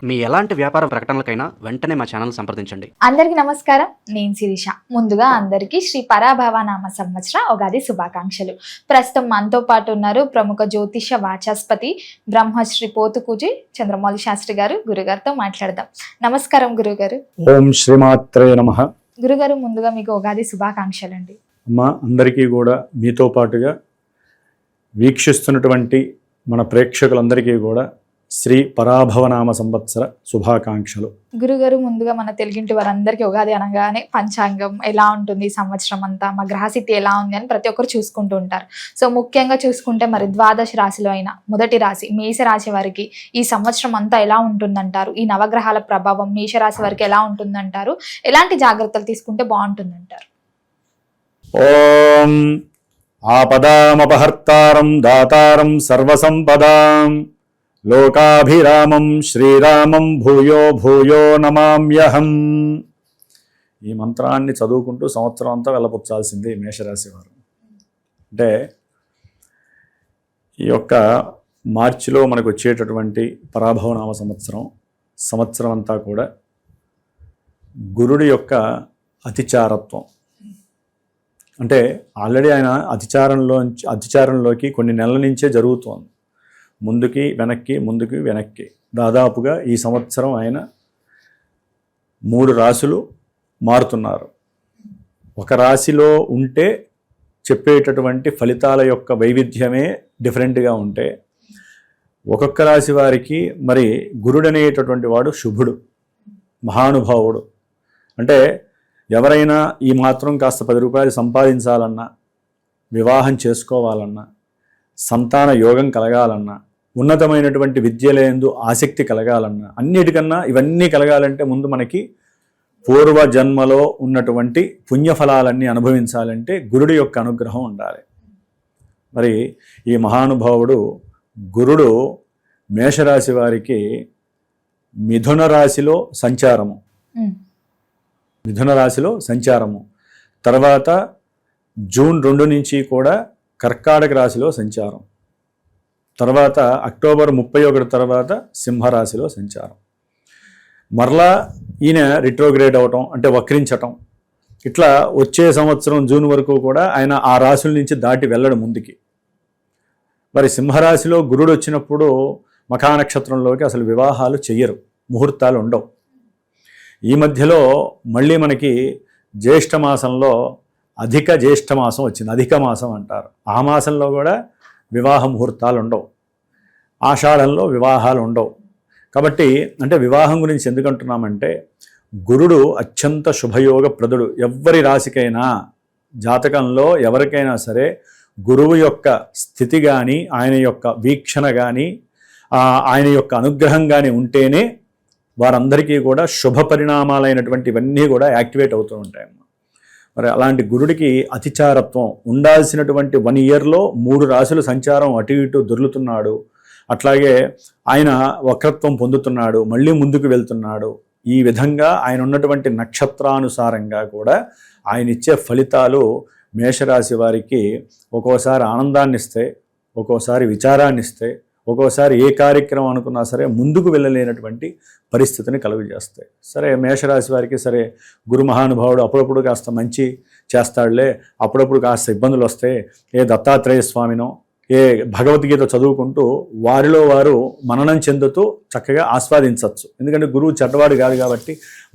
మీ ఎలాంటి వ్యాపార ప్రకటనలకైనా వెంటనే మా ఛానల్ సంప్రదించండి. అందరికీ నమస్కారం, నేను శిరీష. ముందుగా అందరికీ శ్రీ పరాభవ నామ సంవత్సర ఉగాది శుభాకాంక్షలు. ప్రస్తుతం మనతో పాటు ఉన్నారు ప్రముఖ జ్యోతిష వాచస్పతి బ్రహ్మశ్రీ పోతుకూజి చంద్రమౌళి శాస్త్రి గారు. గురుగారితో మాట్లాడదాం. నమస్కారం గురుగారు. ఓం శ్రీమాత్రే నమః. గురుగారు, ముందుగా మీకు ఉగాది శుభాకాంక్షలు అండి. అమ్మ, అందరికీ కూడా మీతో పాటుగా వీక్షిస్తున్నటువంటి మన ప్రేక్షకులందరికీ కూడా శ్రీ పరాభవనామ సంవత్సర శుభాకాంక్షలు. గురుగారు, ముందుగా మన తెలుగింటి వారందరికీ ఉగాది అనగానే పంచాంగం ఎలా ఉంటుంది, సంవత్సరం అంతా మా గ్రహస్థితి ఎలా ఉంది అని ప్రతి ఒక్కరు చూసుకుంటూ ఉంటారు. సో ముఖ్యంగా చూసుకుంటే మరి ద్వాదశ రాశిలో అయిన మొదటి రాశి మేష రాశి వారికి ఈ సంవత్సరం అంతా ఎలా ఉంటుందంటారు? ఈ నవగ్రహాల ప్రభావం మేషరాశి వారికి ఎలా ఉంటుందంటారు? ఎలాంటి జాగ్రత్తలు తీసుకుంటే బాగుంటుందంటారు? ఓం ఆపదామపహర్తారం దాతారం సర్వసంపదాం లోకాభిరామం శ్రీరామం భూయో భూయో నమామ్యహం. ఈ మంత్రాన్ని చదువుకుంటూ సంవత్సరం అంతా వెళ్ళపుచ్చాల్సింది మేషరాశి వారు. అంటే ఈ యొక్క మార్చిలో మనకు వచ్చేటటువంటి పరాభవనామ సంవత్సరం అంతా కూడా గురుడి యొక్క అతిచారత్వం. అంటే ఆల్రెడీ ఆయన అతిచారంలోకి కొన్ని నెలల నుంచే జరుగుతోంది. ముందుకి వెనక్కి దాదాపుగా ఈ సంవత్సరం ఆయన 3 రాశులు మారుతున్నారు. ఒక రాశిలో ఉంటే చెప్పేటటువంటి ఫలితాల యొక్క వైవిధ్యమే డిఫరెంట్గా ఉంటే, ఒక్కొక్క రాశి వారికి మరి గురుడు అనేటటువంటి వాడు శుభుడు, మహానుభావుడు. అంటే ఎవరైనా ఈ మాత్రం కాస్త 10 రూపాయలు సంపాదించాలన్నా, వివాహం చేసుకోవాలన్నా, సంతాన యోగం కలగాలన్నా, ఉన్నతమైనటువంటి విద్యలందు ఆసక్తి కలగాలన్నా, అన్నిటికన్నా ఇవన్నీ కలగాలంటే ముందు మనకి పూర్వ జన్మలో ఉన్నటువంటి పుణ్యఫలాలన్నీ అనుభవించాలంటే గురుడి యొక్క అనుగ్రహం ఉండాలి. మరి ఈ మహానుభావుడు గురుడు మేషరాశి వారికి మిథున రాశిలో సంచారము, తర్వాత జూన్ 2 నుంచి కూడా కర్కాటక రాశిలో సంచారం, తర్వాత అక్టోబర్ 31 తర్వాత సింహరాశిలో సంచారం. మరలా ఈయన రిట్రోగ్రేడ్ అవటం అంటే వక్రించటం, ఇట్లా వచ్చే సంవత్సరం జూన్ వరకు కూడా ఆయన ఆ రాశుల నుంచి దాటి వెళ్ళడం ముందుకి. మరి సింహరాశిలో గురుడు వచ్చినప్పుడు మఖా నక్షత్రంలోకి అసలు వివాహాలు చెయ్యరు, ముహూర్తాలు ఉండవు. ఈ మధ్యలో మళ్ళీ మనకి జ్యేష్ఠ మాసంలో అధిక జ్యేష్ఠ మాసం వచ్చింది, అధిక మాసం అంటారు. ఆ మాసంలో కూడా వివాహ ముహూర్తాలు ఉండవు, ఆషాఢంలో వివాహాలు ఉండవు. కాబట్టి అంటే వివాహం గురించి ఎందుకంటున్నామంటే, గురుడు అత్యంత శుభయోగ ప్రదుడు. ఎవ్వరి రాశికైనా జాతకంలో ఎవరికైనా సరే గురువు యొక్క స్థితి కానీ, ఆయన యొక్క వీక్షణ కానీ, ఆయన యొక్క అనుగ్రహం కానీ ఉంటేనే వారందరికీ కూడా శుభ పరిణామాలైనటువంటి ఇవన్నీ కూడా యాక్టివేట్ అవుతూ ఉంటాయమ్మ. మరి అలాంటి గురుడికి అతిచారత్వం ఉండాల్సినటువంటి 1 ఇయర్లో 3 రాశుల సంచారం అటు ఇటు దొర్లుతున్నాడు. అట్లాగే ఆయన వక్రత్వం పొందుతున్నాడు, మళ్ళీ ముందుకు వెళ్తున్నాడు. ఈ విధంగా ఆయన ఉన్నటువంటి నక్షత్రానుసారంగా కూడా ఆయన ఇచ్చే ఫలితాలు మేషరాశి వారికి ఒక్కోసారి ఆనందాన్ని ఇస్తాయి, ఒక్కోసారి విచారాన్ని ఇస్తాయి, ఒక్కోసారి ఏ కార్యక్రమం అనుకున్నా సరే ముందుకు వెళ్ళలేనటువంటి పరిస్థితిని కలుగజేస్తాయి. సరే, మేషరాశి వారికి సరే గురు మహానుభావుడు అప్పుడప్పుడు కాస్త మంచి చేస్తాడులే, అప్పుడప్పుడు కాస్త ఇబ్బందులు వస్తాయి, ఏ దత్తాత్రేయ స్వామినో ఏ భగవద్గీత చదువుకుంటూ వారిలో వారు మననం చెందుతూ చక్కగా ఆస్వాదించవచ్చు. ఎందుకంటే గురువు చెడ్డవాడు కాదు కాబట్టి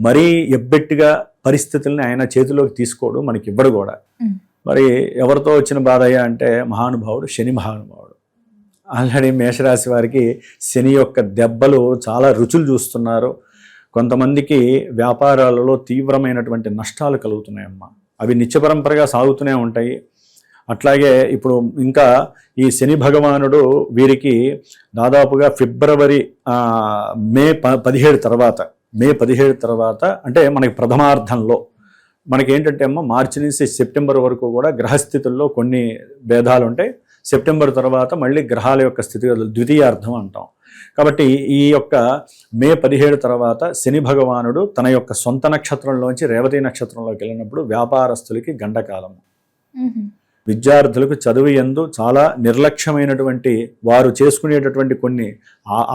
మరీ ఎబ్బెట్టిగా పరిస్థితుల్ని ఆయన చేతిలోకి తీసుకోడు, మనకి ఇవ్వడు కూడా. మరి ఎవరితో వచ్చిన బాధయ్య అంటే మహానుభావుడు శని మహానుభావుడు. ఆల్రెడీ మేషరాశి వారికి శని యొక్క దెబ్బలు చాలా రుచులు చూస్తున్నారు. కొంతమందికి వ్యాపారాలలో తీవ్రమైనటువంటి నష్టాలు కలుగుతున్నాయమ్మా. అవి నిత్యపరంపరగా సాగుతూనే ఉంటాయి. అట్లాగే ఇప్పుడు ఇంకా ఈ శని భగవానుడు వీరికి దాదాపుగా మే 17 తర్వాత అంటే మనకి ప్రథమార్థంలో మనకి ఏంటంటే అమ్మ మార్చి నుంచి సెప్టెంబర్ వరకు కూడా గ్రహస్థితుల్లో కొన్ని భేదాలు ఉంటాయి. సెప్టెంబర్ తర్వాత మళ్ళీ గ్రహాల యొక్క స్థితిగతులు ద్వితీయార్థం అంటాం. కాబట్టి ఈ యొక్క మే 17 తర్వాత శని భగవానుడు తన యొక్క సొంత నక్షత్రంలోంచి రేవతి నక్షత్రంలోకి వెళ్ళినప్పుడు వ్యాపారస్తులకి గండకాలము. విద్యార్థులకు చదువు యందు చాలా నిర్లక్ష్యమైనటువంటి వారు చేసుకునేటటువంటి కొన్ని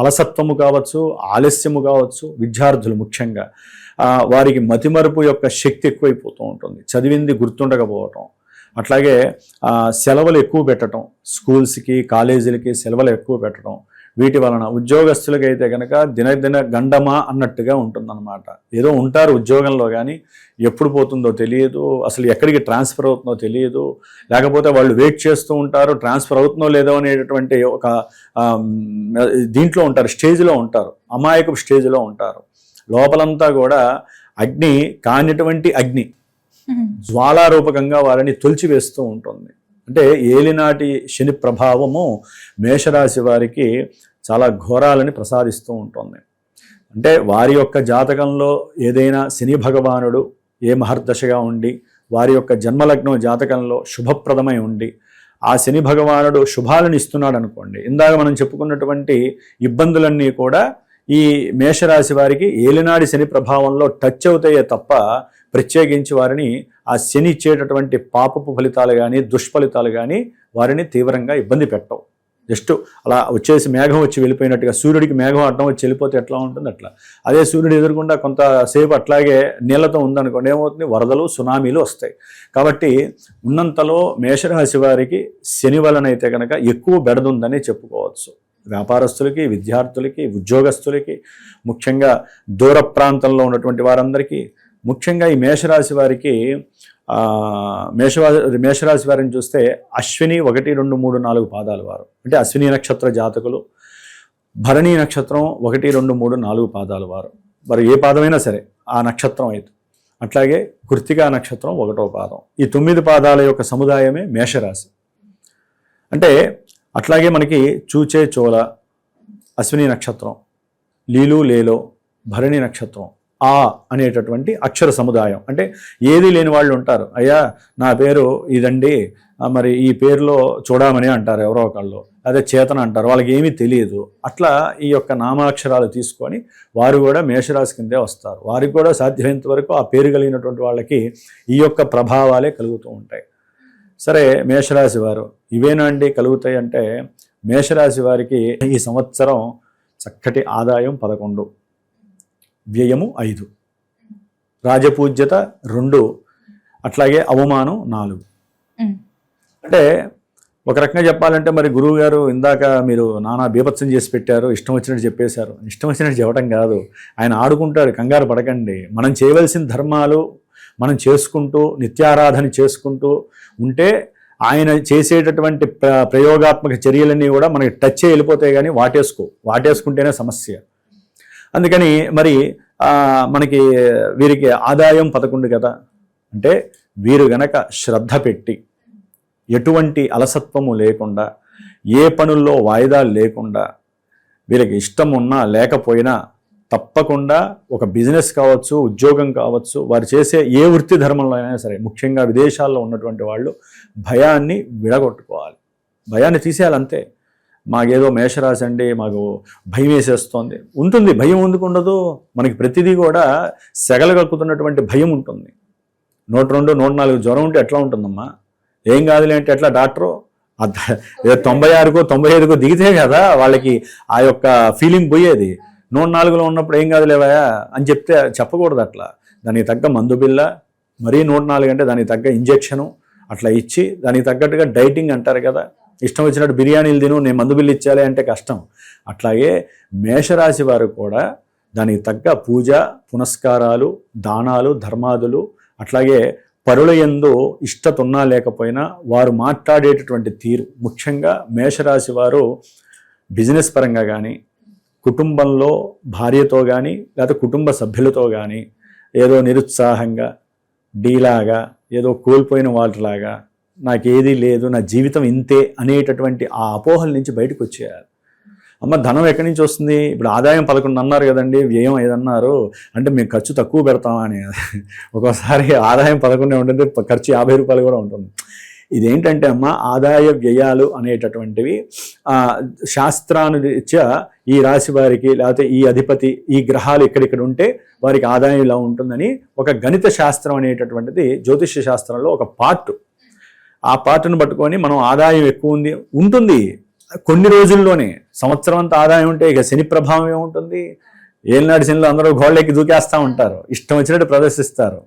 అలసత్వము కావచ్చు, ఆలస్యము కావచ్చు, విద్యార్థులు ముఖ్యంగా వారికి మతిమరుపు యొక్క శక్తి ఎక్కువైపోతూ ఉంటుంది, చదివింది గుర్తుండకపోవటం. అట్లాగే సెలవులు ఎక్కువ పెట్టడం, స్కూల్స్కి కాలేజీలకి సెలవులు ఎక్కువ పెట్టడం, వీటి వలన ఉద్యోగస్తులకి అయితే కనుక దినదిన గండమా అన్నట్టుగా ఉంటుందన్నమాట. ఏదో ఉంటారు ఉద్యోగంలో, కానీ ఎప్పుడు పోతుందో తెలియదు, అసలు ఎక్కడికి ట్రాన్స్ఫర్ అవుతుందో తెలియదు, లేకపోతే వాళ్ళు వెయిట్ చేస్తూ ఉంటారు ట్రాన్స్ఫర్ అవుతుందో లేదో అనేటటువంటి ఒక దీంట్లో ఉంటారు, స్టేజ్లో ఉంటారు, అమాయకపు స్టేజ్లో ఉంటారు. లోపలంతా కూడా అగ్ని కానిటువంటి అగ్ని జ్వాలారూపకంగా వారిని తొలిచివేస్తూ ఉంటుంది. అంటే ఏలినాటి శని ప్రభావము మేషరాశి వారికి చాలా ఘోరాలని ప్రసాదిస్తూ ఉంటుంది. అంటే వారి యొక్క జాతకంలో ఏదైనా శని భగవానుడు ఏ మహర్దశగా ఉండి వారి యొక్క జన్మలగ్నం జాతకంలో శుభప్రదమై ఉండి ఆ శని భగవానుడు శుభాలను ఇస్తున్నాడు అనుకోండి, ఇందాక మనం చెప్పుకున్నటువంటి ఇబ్బందులన్నీ కూడా ఈ మేషరాశి వారికి ఏలినాడి శని ప్రభావంలో టచ్ అవుతాయే తప్ప ప్రత్యేకించి వారిని ఆ శని ఇచ్చేటటువంటి పాపపు ఫలితాలు కానీ దుష్ఫలితాలు కానీ వారిని తీవ్రంగా ఇబ్బంది పెట్టవు. జస్ట్ అలా వచ్చేసి మేఘం వచ్చి వెళ్ళిపోయినట్టుగా, సూర్యుడికి మేఘం అడ్డం వచ్చి వెళ్ళిపోతే ఎట్లా ఉంటుంది అట్లా, అదే సూర్యుడు ఎదురుకుండా కొంతసేపు అట్లాగే నీళ్లతో ఉందనుకోండి, ఏమవుతుంది, వరదలు సునామీలు వస్తాయి. కాబట్టి ఉన్నంతలో మేషరాశి వారికి శని వలనైతే కనుక ఎక్కువ బెడదుందని చెప్పుకోవచ్చు. వ్యాపారస్తులకి, విద్యార్థులకి, ఉద్యోగస్తులకి, ముఖ్యంగా దూర ప్రాంతంలో ఉన్నటువంటి వారందరికీ, ముఖ్యంగా ఈ మేషరాశి వారికి మేషరాశి వారిని చూస్తే అశ్విని 1, 2, 3, 4 పాదాలు వారు, అంటే అశ్విని నక్షత్ర జాతకులు, భరణి నక్షత్రం 1, 2, 3, 4 పాదాలు వారు, వారు ఏ పాదమైనా సరే ఆ నక్షత్రం అయితే. అట్లాగే కృత్తికా నక్షత్రం 1వ పాదం. ఈ 9 పాదాల యొక్క సముదాయమే మేషరాశి. అంటే అట్లాగే మనకి చూచే చోల అశ్విని నక్షత్రం, లీలు లేలో భరణి నక్షత్రం, ఆ అనేటటువంటి అక్షర సముదాయం. అంటే ఏది లేని వాళ్ళు ఉంటారు, అయ్యా నా పేరు ఇదండి, మరి ఈ పేరులో చూడమని అంటారు ఎవరో ఒకళ్ళు, అదే చేతన అంటారు, వాళ్ళకి ఏమీ తెలియదు. అట్లా ఈ యొక్క నామాక్షరాలు తీసుకొని వారు కూడా మేషరాశి కిందే వస్తారు. వారికి కూడా సాధ్యమైనంత వరకు ఆ పేరు కలిగినటువంటి వాళ్ళకి ఈ యొక్క ప్రభావాలే కలుగుతూ ఉంటాయి. సరే, మేషరాశి వారు ఇవేనా అండి కలుగుతాయి అంటే, మేషరాశి వారికి ఈ సంవత్సరం చక్కటి ఆదాయం 11, వ్యయము 5, రాజపూజ్యత 2, అట్లాగే అవమానం 4. అంటే ఒక రకంగా చెప్పాలంటే, మరి గురువు గారు ఇందాక మీరు నానా బీభత్సం చేసి పెట్టారు, ఇష్టం వచ్చినట్టు చెప్పేశారు. ఇష్టం వచ్చినట్టు చెప్పడం కాదు, ఆయన ఆడుకుంటాడు, కంగారు పడకండి. మనం చేయవలసిన ధర్మాలు మనం చేసుకుంటూ నిత్యారాధన చేసుకుంటూ ఉంటే ఆయన చేసేటటువంటి ప్రయోగాత్మక చర్యలన్నీ కూడా మనకి టచ్ వెళ్ళిపోతాయి, కానీ వాటేసుకుంటేనే సమస్య. అందుకని మరి మనకి వీరికి ఆదాయం 11 కదా, అంటే వీరు గనక శ్రద్ధ పెట్టి ఎటువంటి అలసత్వము లేకుండా, ఏ పనుల్లో వాయిదాలు లేకుండా, వీరికి ఇష్టం ఉన్నా లేకపోయినా తప్పకుండా ఒక బిజినెస్ కావచ్చు, ఉద్యోగం కావచ్చు, వారు చేసే ఏ వృత్తి ధర్మంలో అయినా సరే, ముఖ్యంగా విదేశాల్లో ఉన్నటువంటి వాళ్ళు భయాన్ని విడగొట్టుకోవాలి, భయాన్ని తీసేయాలంతే. మాకేదో మేషరాశి అండి, మాకు భయం వేసేస్తోంది ఉంటుంది. భయం ఎందుకు ఉండదు? మనకి ప్రతిదీ కూడా సెగలగక్కుతున్నటువంటి భయం ఉంటుంది. 102, 104 జ్వరం ఉంటే ఎట్లా ఉంటుందమ్మా? ఏం కాదులే అంటే ఎట్లా డాక్టరు 96కో 95కో దిగితే కదా వాళ్ళకి ఆ యొక్క ఫీలింగ్ పోయేది. 104లో ఉన్నప్పుడు ఏం కాదులేవా అని చెప్పకూడదు అట్లా. దానికి తగ్గ మందు బిల్ల, మరీ 104 అంటే దానికి తగ్గ ఇంజెక్షను అట్లా ఇచ్చి, దానికి తగ్గట్టుగా డైటింగ్ అంటారు కదా, ఇష్టం వచ్చినట్టు బిర్యానీలు తిను, నేను మందు బిల్లు ఇచ్చాలి అంటే కష్టం. అట్లాగే మేషరాశి వారు కూడా దానికి తగ్గ పూజ పునస్కారాలు, దానాలు, ధర్మాదులు, అట్లాగే పరుల యందు ఇష్టతున్నా లేకపోయినా వారు మాట్లాడేటటువంటి తీరు, ముఖ్యంగా మేషరాశి వారు బిజినెస్ పరంగా కానీ, కుటుంబంలో భార్యతో కానీ, లేదా కుటుంబ సభ్యులతో కానీ ఏదో నిరుత్సాహంగా, డీలాగా, ఏదో కోల్పోయిన వాళ్ళలాగా, నాకేదీ లేదు, నా జీవితం ఇంతే అనేటటువంటి ఆ అపోహల నుంచి బయటకు వచ్చేయాలి. అమ్మ ధనం ఎక్కడి నుంచి వస్తుంది? ఇప్పుడు ఆదాయం 11 అన్నారు కదండి, వ్యయం 5 అన్నారు, అంటే మేము ఖర్చు తక్కువ పెడతామా అని. ఒక్కోసారి ఆదాయం 11 ఉంటుంది, ఖర్చు 50 రూపాయలు కూడా ఉంటుంది. ఇదేంటంటే అమ్మ, ఆదాయ వ్యయాలు అనేటటువంటివి శాస్త్రానురీత్యా ఈ రాశి వారికి, లేకపోతే ఈ అధిపతి, ఈ గ్రహాలు ఇక్కడిక్కడ ఉంటే వారికి ఆదాయం ఇలా ఉంటుందని ఒక గణిత శాస్త్రం అనేటటువంటిది జ్యోతిష్య శాస్త్రంలో ఒక పార్ట్. ఆ పార్ట్ను పట్టుకొని మనం ఆదాయం ఎక్కువ ఉంటుంది కొన్ని రోజుల్లోనే. సంవత్సరం అంతా ఆదాయం ఉంటే ఇక శని ప్రభావం ఏముంటుంది? ఏలినాటి శనిలో అందరూ గోళ్ళెక్కి దూకేస్తూ ఉంటారు, ఇష్టం వచ్చినట్టు ప్రదర్శిస్తారు.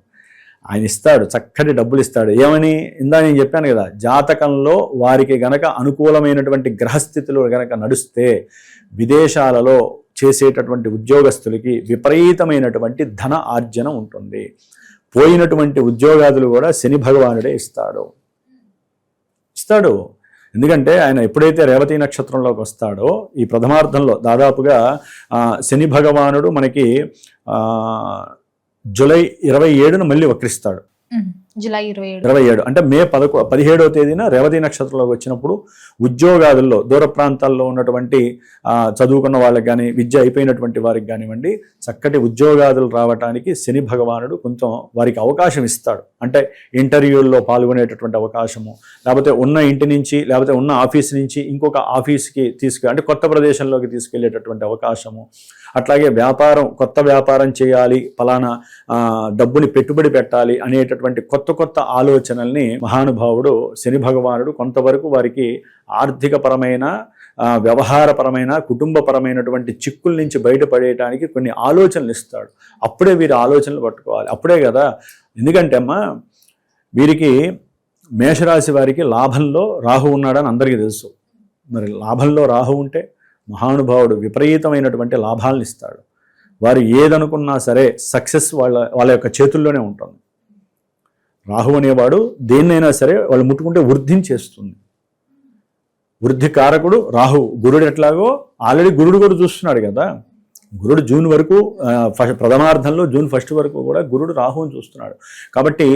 ఆయన ఇస్తాడు, చక్కటి డబ్బులు ఇస్తాడు. ఏమని ఇందా నేను చెప్పాను కదా, జాతకంలో వారికి గనక అనుకూలమైనటువంటి గ్రహస్థితులు గనక నడుస్తే విదేశాలలో చేసేటటువంటి ఉద్యోగస్తులకి విపరీతమైనటువంటి ధన ఆర్జన ఉంటుంది. పోయినటువంటి ఉద్యోగాదులు కూడా శని భగవానుడే ఇస్తాడు. ఎందుకంటే ఆయన ఎప్పుడైతే రేవతి నక్షత్రంలోకి వస్తాడో ఈ ప్రథమార్థంలో దాదాపుగా శని భగవానుడు మనకి జూలై 27న మళ్ళీ వక్రిస్తాడు. జూలై 27 అంటే మే 17వ తేదీన రేవతి నక్షత్రంలోకి వచ్చినప్పుడు ఉద్యోగాదుల్లో దూర ప్రాంతాల్లో ఉన్నటువంటి చదువుకున్న వాళ్ళకి కానీ విద్య అయిపోయినటువంటి వారికి కానివ్వండి చక్కటి ఉద్యోగాదులు రావడానికి శని భగవానుడు కొంచెం వారికి అవకాశం ఇస్తాడు. అంటే ఇంటర్వ్యూల్లో పాల్గొనేటటువంటి అవకాశము, లేకపోతే ఉన్న ఇంటి నుంచి లేకపోతే ఉన్న ఆఫీస్ నుంచి ఇంకొక ఆఫీస్కి అంటే కొత్త ప్రదేశంలోకి తీసుకెళ్లేటటువంటి అవకాశము. అట్లాగే కొత్త వ్యాపారం చేయాలి, ఫలానా డబ్బుని పెట్టుబడి పెట్టాలి అనేటటువంటి కొత్త ఆలోచనల్ని మహానుభావుడు శని భగవానుడు కొంతవరకు వారికి ఆర్థికపరమైన వ్యవహారపరమైన కుటుంబపరమైనటువంటి చిక్కుల నుంచి బయటపడేయడానికి కొన్ని ఆలోచనలు ఇస్తాడు. అప్పుడే వీరి ఆలోచనలు పట్టుకోవాలి, అప్పుడే కదా. ఎందుకంటే అమ్మా వీరికి మేషరాశి వారికి లాభంలో రాహు ఉన్నాడని అందరికీ తెలుసు. మరి లాభంలో రాహు ఉంటే మహానుభావుడు విపరీతమైనటువంటి లాభాలను ఇస్తాడు. వారు ఏదనుకున్నా సరే సక్సెస్ వాళ్ళ యొక్క చేతుల్లోనే ఉంటుంది. రాహు అనేవాడు దేన్నైనా సరే వాళ్ళు ముట్టుకుంటే వృద్ధించేస్తుంది. వృద్ధి కారకుడు రాహు. గురుడు ఎట్లాగో ఆల్రెడీ గురుడు కూడా చూస్తున్నాడు కదా. గురుడు జూన్ వరకు ప్రథమార్థంలో జూన్ 1 వరకు కూడా గురుడు రాహుని చూస్తున్నాడు. కాబట్టి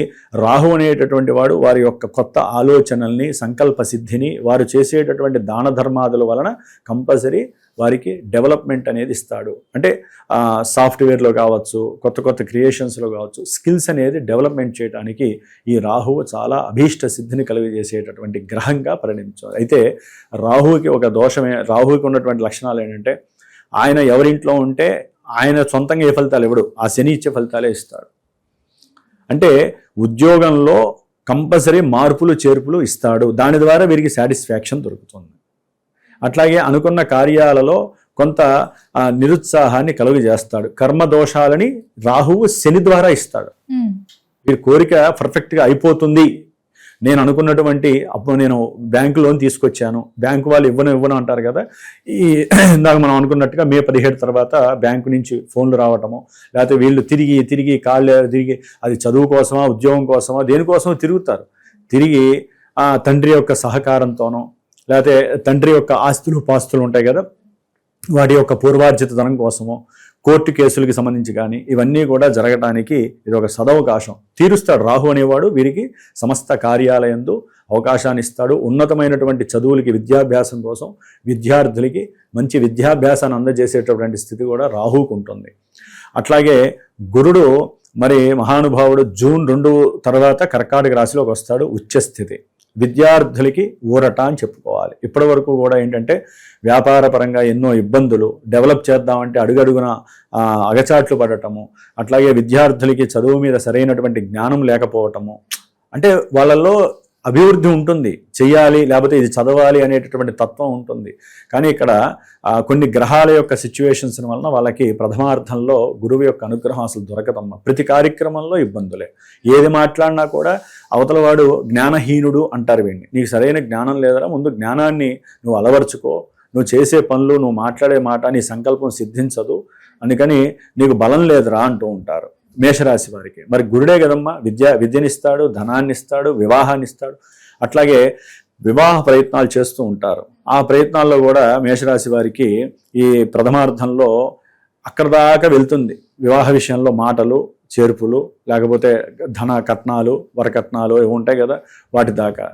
రాహు అనేటటువంటి వాడు వారి యొక్క కొత్త ఆలోచనల్ని సంకల్ప సిద్ధిని వారు చేసేటటువంటి దాన ధర్మాదుల వలన కంపల్సరీ వారికి డెవలప్మెంట్ అనేది ఇస్తాడు. అంటే సాఫ్ట్వేర్లో కావచ్చు, కొత్త క్రియేషన్స్లో కావచ్చు, స్కిల్స్ అనేది డెవలప్మెంట్ చేయడానికి ఈ రాహువు చాలా అభీష్ట సిద్ధిని కలిగజేసేటటువంటి గ్రహంగా పరిణమించారు. అయితే రాహువుకి ఉన్నటువంటి లక్షణాలు ఏంటంటే ఆయన ఎవరింట్లో ఉంటే ఆయన సొంతంగా ఏ ఫలితాలు ఇవ్వడు, ఆ శని ఇచ్చే ఫలితాలే ఇస్తాడు. అంటే ఉద్యోగంలో కంపల్సరీ మార్పులు చేర్పులు ఇస్తాడు. దాని ద్వారా వీరికి సాటిస్ఫాక్షన్ దొరుకుతుంది. అట్లాగే అనుకున్న కార్యాలలో కొంత నిరుత్సాహాన్ని కలుగజేస్తాడు. కర్మదోషాలని రాహువు శని ద్వారా ఇస్తాడు. వీరి కోరిక పర్ఫెక్ట్గా అయిపోతుంది. నేను అనుకున్నటువంటి అప్పుడు నేను బ్యాంకు లోన్ తీసుకొచ్చాను, బ్యాంకు వాళ్ళు ఇవ్వను అంటారు కదా. ఇందాక మనం అనుకున్నట్టుగా మే 17 తర్వాత బ్యాంకు నుంచి ఫోన్లు రావటము, లేకపోతే వీళ్ళు తిరిగి తిరిగి అది చదువు కోసమా ఉద్యోగం కోసమా దేనికోసమో తిరుగుతారు. తిరిగి తండ్రి యొక్క సహకారంతోనో లేకపోతే తండ్రి యొక్క ఆస్తులు పాస్తులు ఉంటాయి కదా, వాటి యొక్క పూర్వార్జిత ధనం కోసమో కోర్టు కేసులకి సంబంధించి కానీ ఇవన్నీ కూడా జరగడానికి ఇది ఒక సదవకాశం. తీరుస్తాడు రాహు అనేవాడు. వీరికి సమస్త కార్యాలయందు అవకాశాన్ని ఇస్తాడు. ఉన్నతమైనటువంటి చదువులకి విద్యాభ్యాసం కోసం విద్యార్థులకి మంచి విద్యాభ్యాసాన్ని అందజేసేటటువంటి స్థితి కూడా రాహుకు ఉంటుంది. అట్లాగే గురుడు మరి మహానుభావుడు జూన్ 2 తర్వాత కర్కాటక రాశిలోకి వస్తాడు. ఉచ్చస్థితి విద్యార్థులకి ఊరట అని చెప్పుకోవాలి. ఇప్పటి వరకు కూడా ఏంటంటే వ్యాపార పరంగా ఎన్నో ఇబ్బందులు, డెవలప్ చేద్దామంటే అడుగడుగున అగచాట్లు పడటము, అట్లాగే విద్యార్థులకి చదువు మీద సరైనటువంటి జ్ఞానం లేకపోవటము. అంటే వాళ్ళల్లో అభివృద్ధి ఉంటుంది, చెయ్యాలి లేకపోతే ఇది చదవాలి అనేటటువంటి తత్వం ఉంటుంది. కానీ ఇక్కడ కొన్ని గ్రహాల యొక్క సిచ్యువేషన్స్ వలన వాళ్ళకి ప్రథమార్థంలో గురువు యొక్క అనుగ్రహం అసలు దొరకదమ్మా. ప్రతి కార్యక్రమంలో ఇబ్బందులే. ఏది మాట్లాడినా కూడా అవతల వాడు జ్ఞానహీనుడు అంటారు. వీడిని నీకు సరైన జ్ఞానం లేదరా, ముందు జ్ఞానాన్ని నువ్వు అలవర్చుకో, నువ్వు చేసే పనులు నువ్వు మాట్లాడే మాట నీ సంకల్పం సిద్ధించదు, అందుకని నీకు బలం లేదురా అంటూ ఉంటారు మేషరాశి వారికి. మరి గురుడే కదమ్మా విద్యనిస్తాడు, ధనాన్ని ఇస్తాడు, వివాహాన్ని ఇస్తాడు. అట్లాగే వివాహ ప్రయత్నాలు చేస్తూ ఉంటారు. ఆ ప్రయత్నాల్లో కూడా మేషరాశి వారికి ఈ ప్రథమార్థంలో అక్కడ దాకా వెళ్తుంది. వివాహ విషయంలో మాటలు చేర్పులు, లేకపోతే ధన కట్నాలు వరకట్నాలు ఇవి ఉంటాయి కదా, వాటి దాకా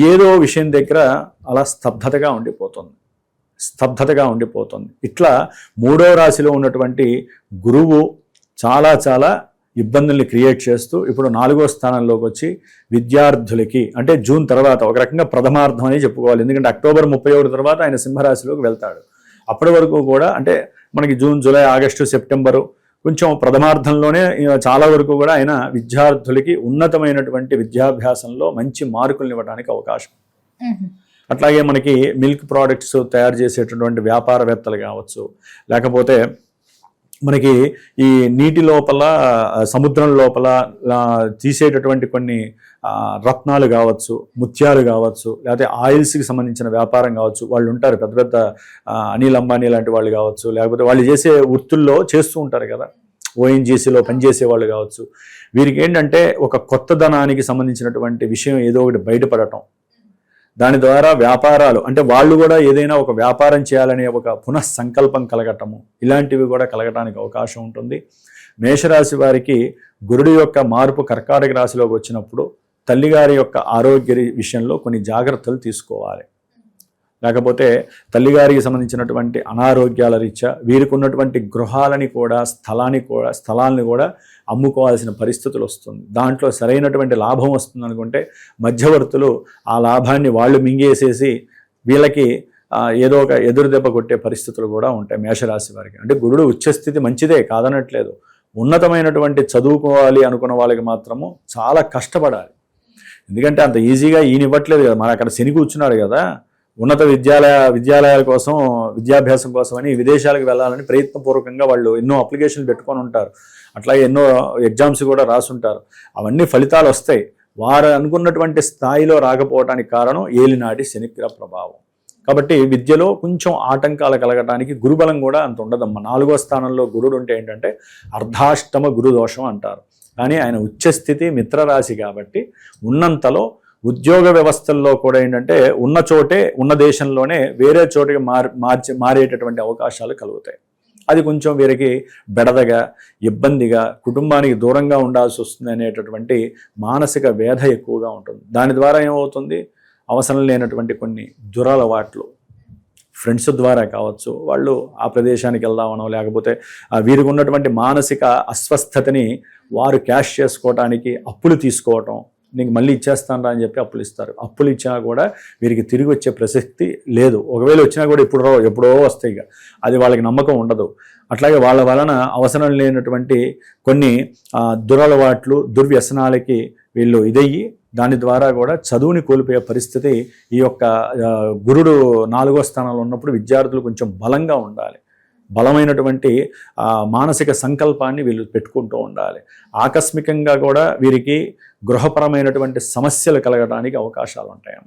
ఏదో విషయం దగ్గర అలా స్తబ్దతగా ఉండిపోతుంది. ఇట్లా 3వ రాశిలో ఉన్నటువంటి గురువు చాలా ఇబ్బందుల్ని క్రియేట్ చేస్తూ ఇప్పుడు 4వ స్థానంలోకి వచ్చి విద్యార్థులకి అంటే జూన్ తర్వాత ఒక రకంగా ప్రథమార్థం అని చెప్పుకోవాలి. ఎందుకంటే అక్టోబర్ 31 తర్వాత ఆయన సింహరాశిలోకి వెళ్తాడు. అప్పటి వరకు కూడా అంటే మనకి జూన్, జూలై, ఆగస్టు, సెప్టెంబరు కొంచెం ప్రథమార్థంలోనే చాలా వరకు కూడా ఆయన విద్యార్థులకి ఉన్నతమైనటువంటి విద్యాభ్యాసంలో మంచి మార్కులు ఇవ్వడానికి అవకాశం. అట్లాగే మనకి మిల్క్ ప్రోడక్ట్స్ తయారు చేసేటటువంటి వ్యాపారవేత్తలు కావచ్చు, లేకపోతే మనకి ఈ నీటి లోపల సముద్రం లోపల తీసేటటువంటి కొన్ని రత్నాలు కావచ్చు, ముత్యాలు కావచ్చు, లేకపోతే ఆయిల్స్కి సంబంధించిన వ్యాపారం కావచ్చు, వాళ్ళు ఉంటారు పెద్ద పెద్ద అనిల్ అంబానీ లాంటి వాళ్ళు కావచ్చు, లేకపోతే వాళ్ళు చేసే వృత్తుల్లో చేస్తూ ఉంటారు కదా, ఓఎన్జీసీలో పనిచేసే వాళ్ళు కావచ్చు. వీరికి ఏంటంటే ఒక కొత్త ధనానికి సంబంధించినటువంటి విషయం ఏదో ఒకటి బయటపడటం, దాని ద్వారా వ్యాపారాలు అంటే వాళ్ళు కూడా ఏదైనా ఒక వ్యాపారం చేయాలనే ఒక పునఃసంకల్పం కలగటము, ఇలాంటివి కూడా కలగటానికి అవకాశం ఉంటుంది. మేషరాశి వారికి గురుడు యొక్క మార్పు కర్కాటక రాశిలోకి వచ్చినప్పుడు తల్లిగారి యొక్క ఆరోగ్య విషయంలో కొన్ని జాగ్రత్తలు తీసుకోవాలి. లేకపోతే తల్లిగారికి సంబంధించినటువంటి అనారోగ్యాల రీత్యా వీరికి ఉన్నటువంటి గృహాలని కూడా స్థలాన్ని కూడా అమ్ముకోవాల్సిన పరిస్థితులు వస్తుంది. దాంట్లో సరైనటువంటి లాభం వస్తుంది అనుకుంటే మధ్యవర్తులు ఆ లాభాన్ని వాళ్ళు మింగేసేసి వీళ్ళకి ఏదో ఒక ఎదురు దెబ్బ కొట్టే పరిస్థితులు కూడా ఉంటాయి మేషరాశి వారికి. అంటే గురుడు ఉచ్చస్థితి మంచిదే కాదనట్లేదు, ఉన్నతమైనటువంటి చదువుకోవాలి అనుకున్న వాళ్ళకి మాత్రము చాలా కష్టపడాలి. ఎందుకంటే అంత ఈజీగా ఈయన ఇవ్వట్లేదు కదా, మరి అక్కడ శని కూర్చున్నాడు కదా, ఉన్నత విద్యాలయాల కోసం విద్యాభ్యాసం కోసం అని విదేశాలకు వెళ్ళాలని ప్రయత్నపూర్వకంగా వాళ్ళు ఎన్నో అప్లికేషన్లు పెట్టుకొని ఉంటారు, అట్లాగే ఎన్నో ఎగ్జామ్స్ కూడా రాసుంటారు. అవన్నీ ఫలితాలు వస్తాయి, వారు అనుకున్నటువంటి స్థాయిలో రాకపోవడానికి కారణం ఏలినాటి శనిగ్రహ ప్రభావం. కాబట్టి విద్యలో కొంచెం ఆటంకాలు కలగటానికి గురుబలం కూడా అంత ఉండదమ్మా. 4వ స్థానంలో గురుడు ఉంటే ఏంటంటే అర్ధాష్టమ గురుదోషం అంటారు. కానీ ఆయన ఉచ్చస్థితి మిత్రరాశి కాబట్టి ఉన్నంతలో ఉద్యోగ వ్యవస్థల్లో కూడా ఏంటంటే ఉన్న చోటే ఉన్న దేశంలోనే వేరే చోటికి మారేటటువంటి అవకాశాలు కలుగుతాయి. అది కొంచెం వీరికి బెడదగా ఇబ్బందిగా కుటుంబానికి దూరంగా ఉండాల్సి వస్తుంది అనేటటువంటి మానసిక వేధ ఎక్కువగా ఉంటుంది. దాని ద్వారా ఏమవుతుంది, అవసరం లేనటువంటి కొన్ని దురలవాట్లు ఫ్రెండ్స్ ద్వారా కావచ్చు, వాళ్ళు ఆ ప్రదేశానికి వెళ్దామనో లేకపోతే వీరికి ఉన్నటువంటి మానసిక అస్వస్థతని వారు క్యాష్ చేసుకోవటానికి అప్పులు తీసుకోవటం, నీకు మళ్ళీ ఇచ్చేస్తాను రా అని చెప్పి అప్పులు ఇస్తారు. అప్పులు ఇచ్చినా కూడా వీరికి తిరిగి వచ్చే ప్రసక్తి లేదు, ఒకవేళ వచ్చినా కూడా ఎప్పుడో వస్తాయి, అది వాళ్ళకి నమ్మకం ఉండదు. అట్లాగే వాళ్ళ వలన అవసరం లేనటువంటి కొన్ని దురలవాట్లు దుర్వ్యసనాలకి వీళ్ళు ఇదయ్యి దాని ద్వారా కూడా చదువుని కోల్పోయే పరిస్థితి ఈ యొక్క గురుడు 4వ స్థానంలో ఉన్నప్పుడు విద్యార్థులు కొంచెం బలంగా ఉండాలి, బలమైనటువంటి మానసిక సంకల్పాన్ని వీళ్ళు పెట్టుకుంటూ ఉండాలి. ఆకస్మికంగా కూడా వీరికి గృహపరమైనటువంటి సమస్యలు కలగడానికి అవకాశాలు ఉంటాయి.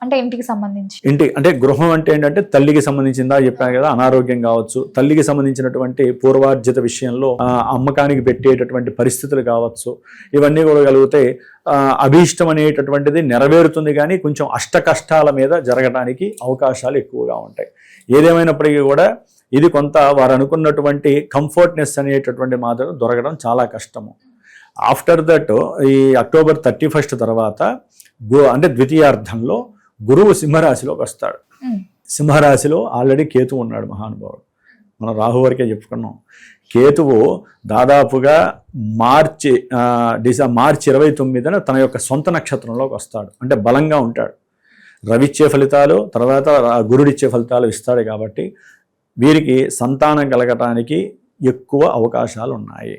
అంటే ఇంటికి సంబంధించి అంటే గృహం అంటే ఏంటంటే తల్లికి సంబంధించిందా చెప్పాను కదా, అనారోగ్యం కావచ్చు, తల్లికి సంబంధించినటువంటి పూర్వార్జిత విషయంలో అమ్మకానికి పెట్టేటటువంటి పరిస్థితులు కావచ్చు, ఇవన్నీ కూడా కలిగితే అభీష్టం అనేటటువంటిది నెరవేరుతుంది. కానీ కొంచెం అష్ట కష్టాల మీద జరగడానికి అవకాశాలు ఎక్కువగా ఉంటాయి. ఏదేమైనప్పటికీ కూడా ఇది కొంత వారు అనుకున్నటువంటి కంఫర్ట్నెస్ అనేటటువంటి మాత్రం దొరకడం చాలా కష్టము. ఆఫ్టర్ దట్ ఈ అక్టోబర్ 31 తర్వాత అంటే ద్వితీయార్థంలో గురువు సింహరాశిలోకి వస్తాడు. సింహరాశిలో ఆల్రెడీ కేతువు ఉన్నాడు మహానుభావుడు, మనం రాహు వరకే చెప్పుకున్నాం. కేతువు దాదాపుగా మార్చి 29న తన యొక్క సొంత నక్షత్రంలోకి వస్తాడు, అంటే బలంగా ఉంటాడు. రవిచ్చే ఫలితాలు తర్వాత గురుడిచ్చే ఫలితాలు ఇస్తాడు. కాబట్టి వీరికి సంతానం కలగటానికి ఎక్కువ అవకాశాలు ఉన్నాయి.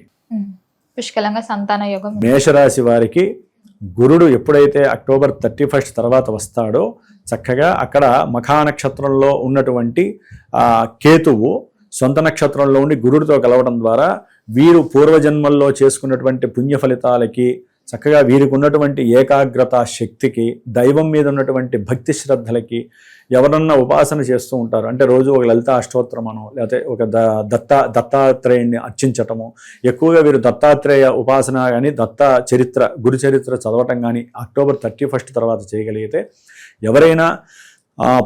పుష్కలంగా సంతాన యోగం. మేషరాశి వారికి గురుడు ఎప్పుడైతే అక్టోబర్ 31 తర్వాత వస్తాడో చక్కగా అక్కడ మఖా నక్షత్రంలో ఉన్నటువంటి కేతువు సొంత నక్షత్రంలో ఉండి గురుడితో కలవడం ద్వారా వీరు పూర్వజన్మల్లో చేసుకున్నటువంటి పుణ్య ఫలితాలకి చక్కగా వీరికి ఉన్నటువంటి ఏకాగ్రత శక్తికి దైవం మీద ఉన్నటువంటి భక్తి శ్రద్ధలకి ఎవరన్నా ఉపాసన చేస్తూ ఉంటారు అంటే రోజు ఒక లలిత అష్టోత్తరం అనో లేకపోతే ఒక దత్తాత్రేయుని అర్చించటము, ఎక్కువగా వీరు దత్తాత్రేయ ఉపాసన కానీ గురు చరిత్ర చదవటం కానీ అక్టోబర్ 31 తర్వాత చేయగలిగితే ఎవరైనా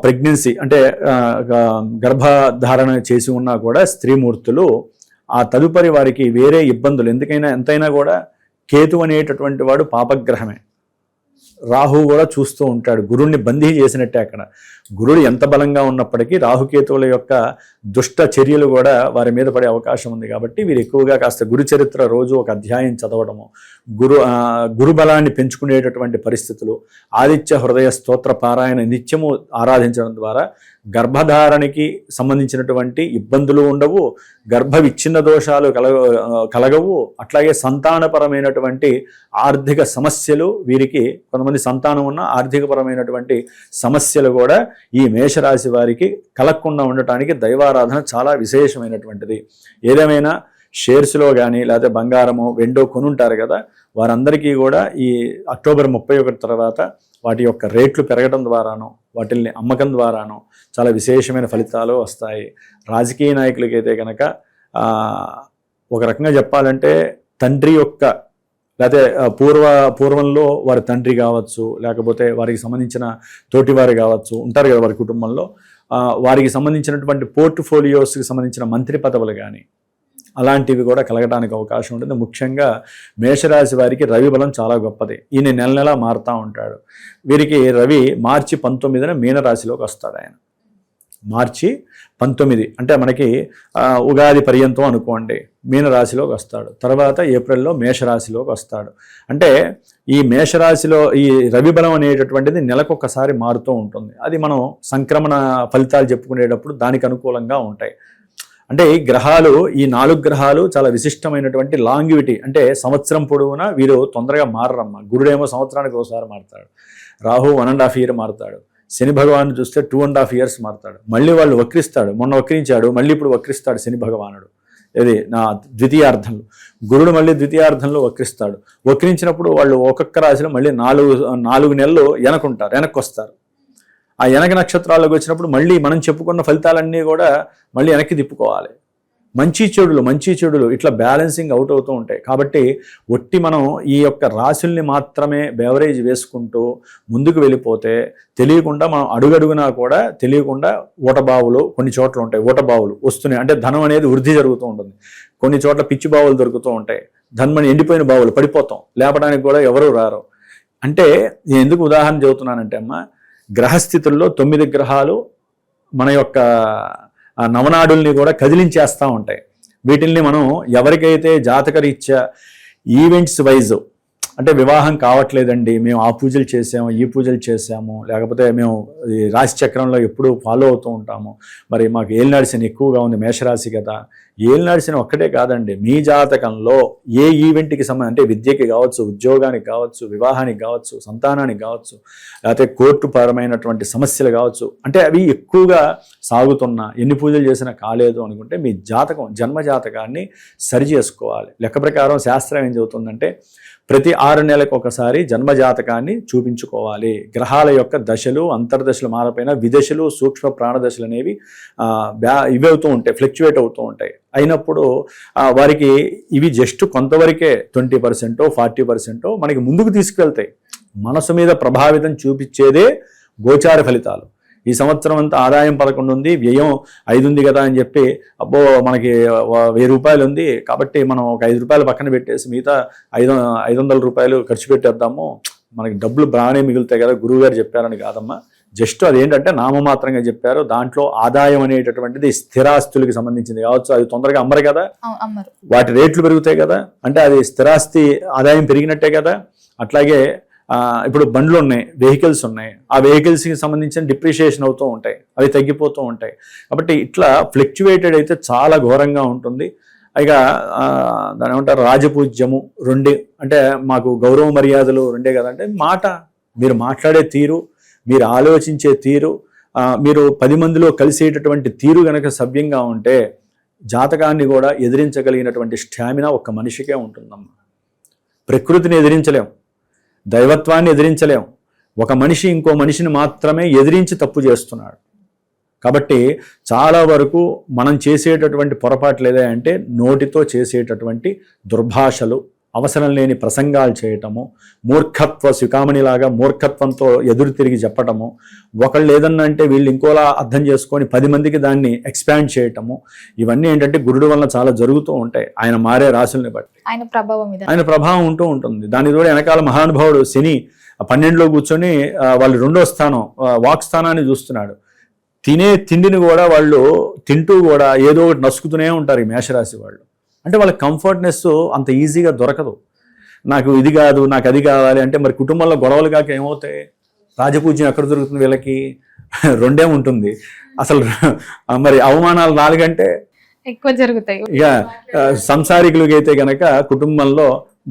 ప్రెగ్నెన్సీ అంటే గర్భధారణ చేసి ఉన్నా కూడా స్త్రీమూర్తులు ఆ తదుపరి వారికి వేరే ఇబ్బందులు ఎంతైనా కూడా కేతు అనేటటువంటి వాడు పాపగ్రహమే. రాహు కూడా చూస్తూ ఉంటాడు, గురుడిని బందీ చేసినట్టే. అక్కడ గురుడు ఎంత బలంగా ఉన్నప్పటికీ రాహుకేతువుల యొక్క దుష్ట చర్యలు కూడా వారి మీద పడే అవకాశం ఉంది. కాబట్టి వీరు ఎక్కువగా కాస్త గురు చరిత్ర రోజు ఒక అధ్యాయం చదవడము, గురు బలాన్ని పెంచుకునేటటువంటి పరిస్థితులు, ఆదిత్య హృదయ స్తోత్ర పారాయణ నిత్యము ఆరాధించడం ద్వారా గర్భధారణకి సంబంధించినటువంటి ఇబ్బందులు ఉండవు, గర్భ విచ్ఛిన్న దోషాలు కలగవు. అట్లాగే సంతానపరమైనటువంటి ఆర్థిక సమస్యలు, వీరికి కొంతమంది సంతానం ఉన్న ఆర్థికపరమైనటువంటి సమస్యలు కూడా ఈ మేషరాశి వారికి కలగకుండా ఉండటానికి దైవారాధన చాలా విశేషమైనటువంటిది. ఏదేమైనా షేర్స్లో కానీ లేకపోతే బంగారము వెండో కొనుంటారు కదా, వారందరికీ కూడా ఈ అక్టోబర్ 31 తర్వాత వాటి యొక్క రేట్లు పెరగడం ద్వారానో వాటిల్ని అమ్మకం ద్వారానో చాలా విశేషమైన ఫలితాలు వస్తాయి. రాజకీయ నాయకులకైతే కనుక ఒక రకంగా చెప్పాలంటే తండ్రి యొక్క లేకపోతే పూర్వంలో వారి తండ్రి కావచ్చు, లేకపోతే వారికి సంబంధించిన తోటివారు కావచ్చు ఉంటారు కదా వారి కుటుంబంలో, వారికి సంబంధించినటువంటి పోర్ట్ఫోలియోస్కి సంబంధించిన మంత్రి పదవులు కానీ అలాంటివి కూడా కలగడానికి అవకాశం ఉంటుంది. ముఖ్యంగా మేషరాశి వారికి రవి బలం చాలా గొప్పది. ఈయన నెల నెలా మారుతూ ఉంటాడు. వీరికి రవి మార్చి 19న మీనరాశిలోకి వస్తాడు. ఆయన మార్చి 19 అంటే మనకి ఉగాది పర్యంతం అనుకోండి, మీనరాశిలోకి వస్తాడు. తర్వాత ఏప్రిల్లో మేషరాశిలోకి వస్తాడు. అంటే ఈ మేషరాశిలో ఈ రవి బలం అనేటటువంటిది నెలకొకసారి మారుతూ ఉంటుంది. అది మనం సంక్రమణ ఫలితాలు చెప్పుకునేటప్పుడు దానికి అనుకూలంగా ఉంటాయి. అంటే ఈ గ్రహాలు, ఈ 4 గ్రహాలు చాలా విశిష్టమైనటువంటి లాంగివిటీ, అంటే సంవత్సరం పొడవునా వీరు తొందరగా మారరమ్మ. గురుడేమో సంవత్సరానికి ఒకసారి మారుతాడు, రాహు 1.5 year మారుతాడు, శని భగవాను చూస్తే 2.5 years మారుతాడు, మళ్ళీ వాళ్ళు వక్రిస్తాడు. మొన్న వక్రించాడు, మళ్ళీ ఇప్పుడు వక్రిస్తాడు శని భగవానుడు. ఇది నా ద్వితీయార్థంలో. గురుడు మళ్ళీ ద్వితీయార్థంలో వక్రిస్తాడు. వక్రించినప్పుడు వాళ్ళు ఒక్కొక్క రాశిలో మళ్ళీ 4 నెలలు వెనక్కి వస్తారు. ఆ వెనక నక్షత్రాల్లోకి వచ్చినప్పుడు మళ్ళీ మనం చెప్పుకున్న ఫలితాలన్నీ కూడా మళ్ళీ వెనక్కి తిప్పుకోవాలి. మంచి చెడులు ఇట్లా బ్యాలెన్సింగ్ అవుట్ అవుతూ ఉంటాయి. కాబట్టి ఒట్టి మనం ఈ యొక్క రాశుల్ని మాత్రమే బెవరేజ్ వేసుకుంటూ ముందుకు వెళ్ళిపోతే తెలియకుండా మనం అడుగడుగునా కూడా తెలియకుండా ఊటబావులు కొన్ని చోట్ల ఉంటాయి. ఊటబావులు వస్తున్నాయి అంటే ధనం అనేది వృద్ధి జరుగుతూ ఉంటుంది. కొన్ని చోట్ల పిచ్చి బావులు దొరుకుతూ ఉంటాయి. ధనం ఎండిపోయిన బావులు పడిపోతాం, లేపడానికి కూడా ఎవరు రారు. అంటే నేను ఎందుకు ఉదాహరణ చెబుతున్నానంటే అమ్మ, గ్రహస్థితుల్లో 9 గ్రహాలు మన యొక్క నవనాడుల్ని కూడా కదిలించేస్తూ ఉంటాయి. వీటిల్ని మనం ఎవరికైతే జాతకరీత్యా ఈవెంట్స్ వైజ్, అంటే వివాహం కావట్లేదండి, మేము ఆ పూజలు చేసాము, ఈ పూజలు చేసాము, లేకపోతే మేము ఈ రాశి చక్రంలో ఎప్పుడూ ఫాలో అవుతూ ఉంటాము, మరి మాకు ఏలినాడు శని ఎక్కువగా ఉంది మేషరాశి కదా. ఏలినాడు శని ఒక్కటే కాదండి, మీ జాతకంలో ఏ ఈవెంట్కి సంబంధించి, అంటే విద్యకి కావచ్చు, ఉద్యోగానికి కావచ్చు, వివాహానికి కావచ్చు, సంతానానికి కావచ్చు, లేకపోతే కోర్టు పరమైనటువంటి సమస్యలు కావచ్చు, అంటే అవి ఎక్కువగా సాగుతున్నా, ఎన్ని పూజలు చేసినా కాలేదు అనుకుంటే మీ జాతకం, జన్మ జాతకాన్ని సరి చేసుకోవాలి. లెక్క ప్రకారం శాస్త్రం ఏం చెబుతుందంటే ప్రతి 6 నెలలకు ఒకసారి జన్మజాతకాన్ని చూపించుకోవాలి. గ్రహాల యొక్క దశలు, అంతర్దశలు మారపైన విదశలు, సూక్ష్మ ప్రాణదశలు అనేవి ఇవి అవుతూ ఉంటాయి, ఫ్లక్చువేట్ అవుతూ ఉంటాయి. అయినప్పుడు వారికి ఇవి జస్ట్ కొంతవరకే 20% 40% మనకి ముందుకు తీసుకెళ్తాయి. మనసు మీద ప్రభావితం చూపించేదే గోచార ఫలితాలు. ఈ సంవత్సరం అంతా ఆదాయం 11 ఉంది, వ్యయం 5 ఉంది కదా అని చెప్పి అబ్బో మనకి 1000 రూపాయలు ఉంది కాబట్టి మనం ఒక 5 రూపాయలు పక్కన పెట్టేసి మిగతా 500 రూపాయలు ఖర్చు పెట్టేద్దాము, మనకి డబ్బులు బాగానే మిగులుతాయి కదా గురువు గారు చెప్పారని కాదమ్మా. జస్ట్ అదేంటంటే నామమాత్రంగా చెప్పారు. దాంట్లో ఆదాయం అనేటటువంటిది స్థిరాస్తులకి సంబంధించింది కావచ్చు, అది తొందరగా అమ్మరు కదా, వాటి రేట్లు పెరుగుతాయి కదా, అంటే అది స్థిరాస్తి ఆదాయం పెరిగినట్టే కదా. అట్లాగే ఇప్పుడు బండ్లు ఉన్నాయి, వెహికల్స్ ఉన్నాయి, ఆ వెహికల్స్కి సంబంధించిన డిప్రిషియేషన్ అవుతూ ఉంటాయి, అవి తగ్గిపోతూ ఉంటాయి. కాబట్టి ఇట్లా ఫ్లక్చువేటెడ్ అయితే చాలా ఘోరంగా ఉంటుంది. ఇక దాని ఏమంటారు, రాజపూజ్యము 2, అంటే మాకు గౌరవ మర్యాదలు 2 కదా. అంటే మాట, మీరు మాట్లాడే తీరు, మీరు ఆలోచించే తీరు, మీరు 10 మందిలో కలిసేటటువంటి తీరు గనక సవ్యంగా ఉంటే జాతకాన్ని కూడా ఎదిరించగలిగినటువంటి స్టామినా ఒక్క మనిషికే ఉంటుందమ్మా. ప్రకృతిని ఎదిరించలేం, దైవత్వాన్ని ఎదిరించలేం. ఒక మనిషి ఇంకో మనిషిని మాత్రమే ఎదిరించి తప్పు చేస్తున్నాడు. కాబట్టి చాలా వరకు మనం చేసేటటువంటి పొరపాట్లు ఏదంటే నోటితో చేసేటటువంటి దుర్భాషలు, అవసరం లేని ప్రసంగాలు చేయటము, మూర్ఖత్వ శిఖామణిలాగా మూర్ఖత్వంతో ఎదురు తిరిగి చెప్పటము, ఒకళ్ళు ఏదన్నా అంటే వీళ్ళు ఇంకోలా అర్థం చేసుకొని 10 మందికి దాన్ని ఎక్స్పాండ్ చేయటము, ఇవన్నీ ఏంటంటే గురుడు వల్ల చాలా జరుగుతూ ఉంటాయి. ఆయన మారే రాశుల్ని బట్టి ఆయన ప్రభావం ఉంటూ ఉంటుంది. దాని ద్వారా వెనకాల మహానుభావుడు శని 12లో కూర్చొని వాళ్ళు 2వ స్థానం వాక్ స్థానాన్ని చూస్తున్నాడు. తినే తిండిని కూడా వాళ్ళు తింటూ కూడా ఏదో ఒకటి నసుకుతూనే ఉంటారు ఈ మేషరాశి వాళ్ళు. అంటే వాళ్ళ కంఫర్ట్నెస్ అంత ఈజీగా దొరకదు. నాకు ఇది కాదు, నాకు అది కావాలి అంటే మరి కుటుంబంలో గొడవలు కాక ఏమవుతాయి? రాజపూజ్యం ఎక్కడ దొరుకుతుంది వీళ్ళకి? 2 ఉంటుంది. అసలు మరి అవమానాలు 4 అంటే ఎక్కువ జరుగుతాయి. ఇక సంసారికులకి అయితే గనక కుటుంబంలో